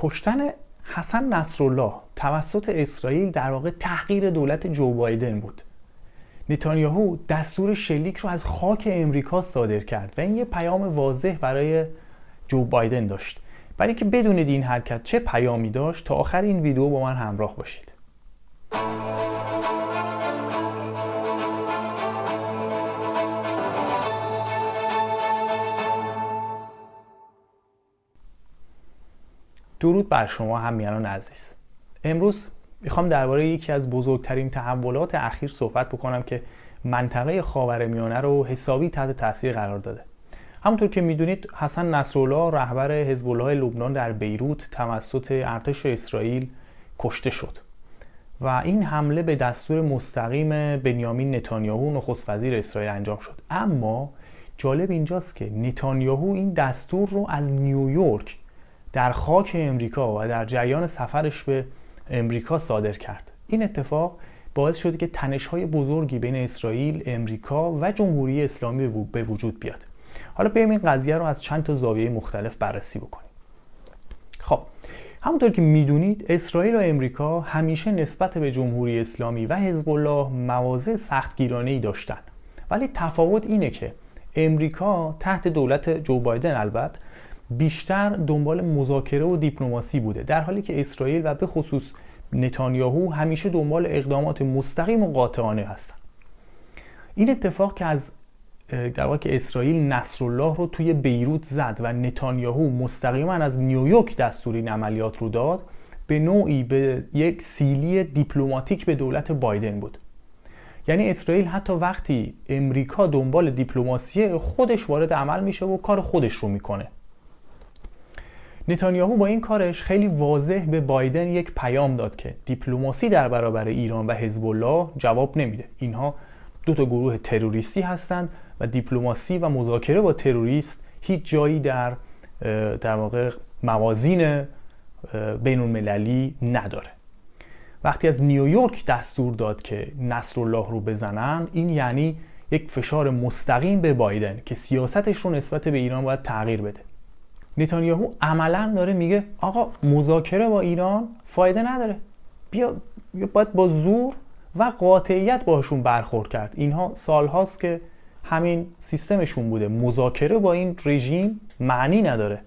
کشتن حسن نصرالله توسط اسرائیل در واقع تحقیر دولت جو بایدن بود. نتانیاهو دستور شلیک رو از خاک امریکا صادر کرد و این یه پیام واضح برای جو بایدن داشت. برای اینکه بدونید این حرکت چه پیامی داشت، تا آخر این ویدیو با من همراه باشید. درود بر شما همیهنان عزیز. امروز میخوام درباره یکی از بزرگترین تحولات اخیر صحبت بکنم که منطقه خاورمیانه رو حسابی تحت تاثیر قرار داده. همونطور که میدونید حسن نصرالله رهبر حزب الله لبنان در بیروت توسط ارتش اسرائیل کشته شد و این حمله به دستور مستقیم بنیامین نتانیاهو نخست وزیر اسرائیل انجام شد. اما جالب اینجاست که نتانیاهو این دستور رو از نیویورک در خاک امریکا و در جریان سفرش به امریکا صادر کرد. این اتفاق باعث شد که تنش‌های بزرگی بین اسرائیل، امریکا و جمهوری اسلامی به وجود بیاد. حالا بریم این قضیه رو از چند تا زاویه مختلف بررسی بکنیم. خب، همونطور که میدونید اسرائیل و امریکا همیشه نسبت به جمهوری اسلامی و حزب الله مواضع سختگیرانه‌ای داشتن. ولی تفاوت اینه که امریکا تحت دولت جو بایدن البته بیشتر دنبال مذاکره و دیپلماسی بوده، در حالی که اسرائیل و به خصوص نتانیاهو همیشه دنبال اقدامات مستقیم و قاطعانه هستن. این اتفاق که در واقع که اسرائیل نصرالله رو توی بیروت زد و نتانیاهو مستقیما از نیویورک دستور این عملیات رو داد، به نوعی به یک سیلی دیپلماتیک به دولت بایدن بود. یعنی اسرائیل حتی وقتی امریکا دنبال دیپلماسی خودش وارد عمل میشه و کار خودش رو میکنه. نتانیاهو با این کارش خیلی واضح به بایدن یک پیام داد که دیپلماسی در برابر ایران و حزب الله جواب نمیده. اینها دو تا گروه تروریستی هستند و دیپلماسی و مذاکره با تروریست هیچ جایی در واقع موازین بین المللی نداره. وقتی از نیویورک دستور داد که نصرالله رو بزنن، این یعنی یک فشار مستقیم به بایدن که سیاستش رو نسبت به ایران باید تغییر بده. نتانیاهو عملاً داره میگه آقا مذاکره با ایران فایده نداره، بیا باید با زور و قاطعیت باهاشون برخورد کرد. اینها سالهاست که همین سیستمشون بوده، مذاکره با این رژیم معنی نداره.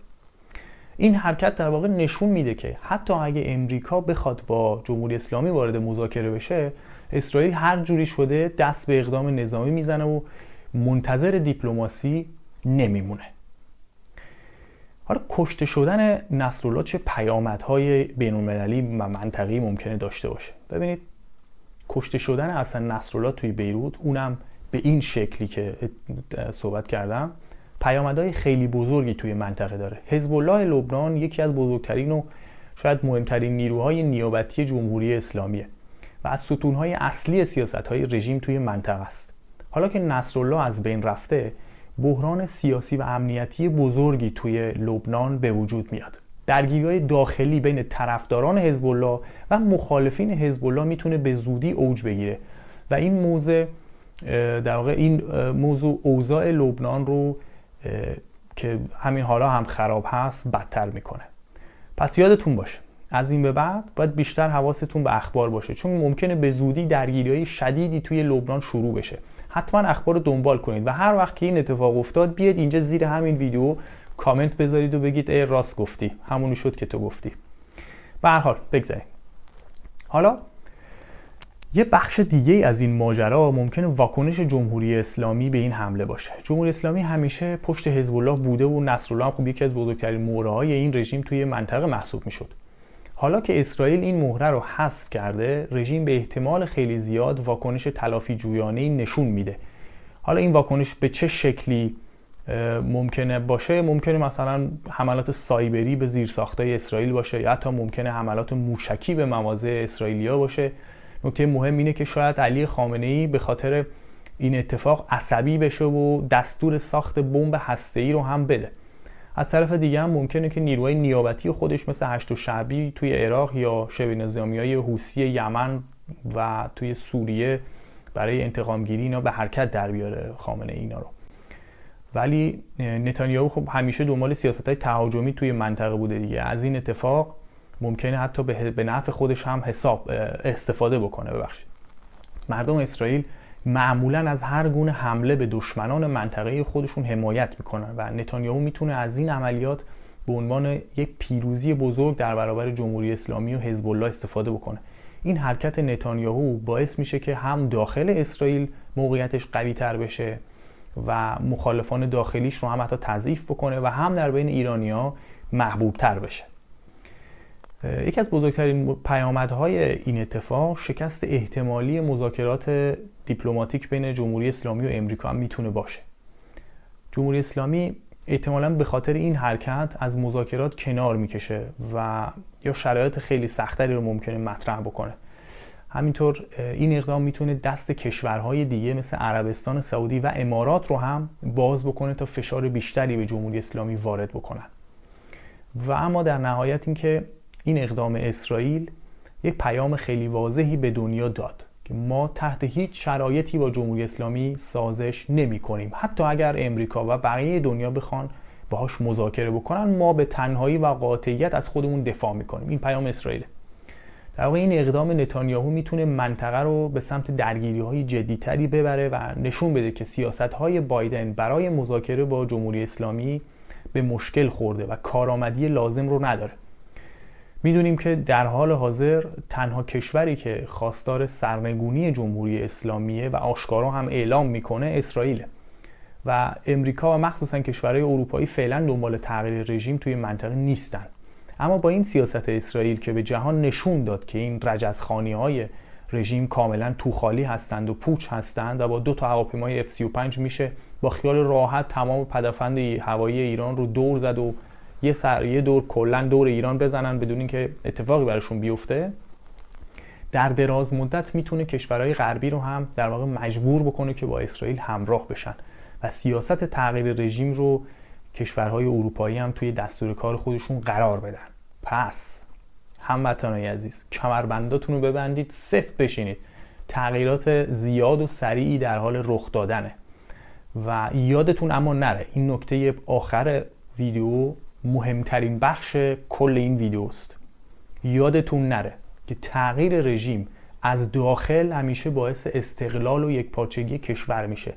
این حرکت در واقع نشون میده که حتی اگه امریکا بخواد با جمهوری اسلامی وارد مذاکره بشه، اسرائیل هر جوری شده دست به اقدام نظامی میزنه و منتظر دیپلماسی نمیمونه. حالا کشته شدن نصرالله چه پیامدهای بین‌المللی و منطقه‌ای ممکنه داشته باشه؟ ببینید، کشته شدن حسن نصرالله توی بیروت، اونم به این شکلی که صحبت کردم، پیامدهای خیلی بزرگی توی منطقه داره. حزب الله لبنان یکی از بزرگترین و شاید مهمترین نیروهای نیابتی جمهوری اسلامیه و از ستونهای اصلی سیاست‌های رژیم توی منطقه است. حالا که نصرالله از بین رفته، بحران سیاسی و امنیتی بزرگی توی لبنان به وجود میاد. درگیری‌های داخلی بین طرفداران حزب الله و مخالفین حزب الله میتونه به زودی اوج بگیره و این موضوع اوضاع لبنان رو که همین حالا هم خراب هست بدتر میکنه. پس یادتون باشه از این به بعد باید بیشتر حواستون به اخبار باشه، چون ممکنه به زودی درگیری‌های شدیدی توی لبنان شروع بشه. حتما اخبار رو دنبال کنید و هر وقت که این اتفاق افتاد بیاید اینجا زیر همین ویدیو کامنت بذارید و بگید ای راست گفتی، همونی شد که تو گفتی. به هر حال بگذاریم. حالا یه بخش دیگه از این ماجرا ممکنه واکنش جمهوری اسلامی به این حمله باشه. جمهوری اسلامی همیشه پشت حزب الله بوده و نصرالله هم خب یکی از بزرگترین مهره‌های این رژیم توی منطقه محسوب میشد. حالا که اسرائیل این مهره رو حذف کرده، رژیم به احتمال خیلی زیاد واکنش تلافی جویانه‌ای نشون میده. حالا این واکنش به چه شکلی ممکنه باشه؟ ممکنه مثلا حملات سایبری به زیرساخت‌های اسرائیل باشه یا حتی ممکنه حملات موشکی به مواضع اسرائیلیا باشه. نکته مهم اینه که شاید علی خامنه‌ای به خاطر این اتفاق عصبی بشه و دستور ساخت بمب هسته‌ای رو هم بده. از طرف دیگه هم ممکنه که نیروهای نیابتی خودش مثل هشت شعبی توی عراق یا شبه نظامیای حوثی یمن و توی سوریه برای انتقام گیری اینا به حرکت در بیاره خامنه اینا رو. ولی نتانیاهو خب همیشه دنبال سیاست‌های تهاجمی توی منطقه بوده دیگه. از این اتفاق ممکنه حتی به نفع خودش هم استفاده بکنه. مردم اسرائیل معمولاً از هر گونه حمله به دشمنان منطقه خودشون حمایت میکنن و نتانیاهو میتونه از این عملیات به عنوان یک پیروزی بزرگ در برابر جمهوری اسلامی و حزب الله استفاده بکنه. این حرکت نتانیاهو باعث میشه که هم داخل اسرائیل موقعیتش قوی تر بشه و مخالفان داخلیش رو هم حتی تضعیف بکنه و هم در بین ایرانی‌ها محبوب تر بشه. یکی از بزرگترین پیامدهای این اتفاق شکست احتمالی مذاکرات دیپلماتیک بین جمهوری اسلامی و امریکا هم میتونه باشه. جمهوری اسلامی احتمالاً به خاطر این حرکت از مذاکرات کنار میکشه و یا شرایط خیلی سختری رو ممکنه مطرح بکنه. همینطور این اقدام میتونه دست کشورهای دیگه مثل عربستان سعودی و امارات رو هم باز بکنه تا فشار بیشتری به جمهوری اسلامی وارد بکنن. و اما در نهایت اینکه این اقدام اسرائیل یک پیام خیلی واضحی به دنیا داد که ما تحت هیچ شرایطی با جمهوری اسلامی سازش نمی کنیم. حتی اگر امریکا و بقیه دنیا بخوان باهاش مذاکره بکنن، ما به تنهایی و قاطعیت از خودمون دفاع میکنیم. این پیام اسرائیل. در واقع این اقدام نتانیاهو میتونه منطقه رو به سمت درگیری‌های جدی‌تری ببره و نشون بده که سیاست‌های بایدن برای مذاکره با جمهوری اسلامی به مشکل خورده و کارآمدی لازم رو نداره. میدونیم که در حال حاضر تنها کشوری که خواستار سرنگونی جمهوری اسلامیه و آشکارا هم اعلام میکنه اسرائیل و امریکا و مخصوصا کشورهای اروپایی فعلا دنبال تغییر رژیم توی منطقه نیستن. اما با این سیاست اسرائیل که به جهان نشون داد که این رجزخوانی‌های رژیم کاملا توخالی هستند و پوچ هستند و با 2 تا هواپیمای F-35 میشه با خیال راحت تمام پدافند هوایی ایران رو دور زد و یه دور کلا دور ایران بزنن بدون اینکه اتفاقی براشون بیفته، در دراز مدت میتونه کشورهای غربی رو هم در واقع مجبور بکنه که با اسرائیل همراه بشن و سیاست تغییر رژیم رو کشورهای اروپایی هم توی دستور کار خودشون قرار بدن. پس هموطنای عزیز، کمربنداتون رو ببندید، سفت بشینید. تغییرات زیاد و سریعی در حال رخ دادنه و یادتون اما نره این نکته آخر ویدیو مهمترین بخش کل این ویدیوست. یادتون نره که تغییر رژیم از داخل همیشه باعث استقلال و یکپارچگی کشور میشه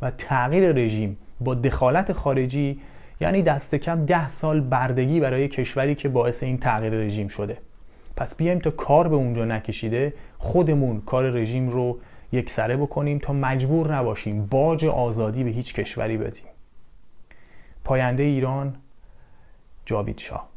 و تغییر رژیم با دخالت خارجی یعنی دست کم 10 سال بردگی برای کشوری که باعث این تغییر رژیم شده. پس بیایم تا کار به اونجا نکشیده خودمون کار رژیم رو یکسره بکنیم تا مجبور نباشیم باج آزادی به هیچ کشوری بدیم. پاینده ایران، جاوید شاه.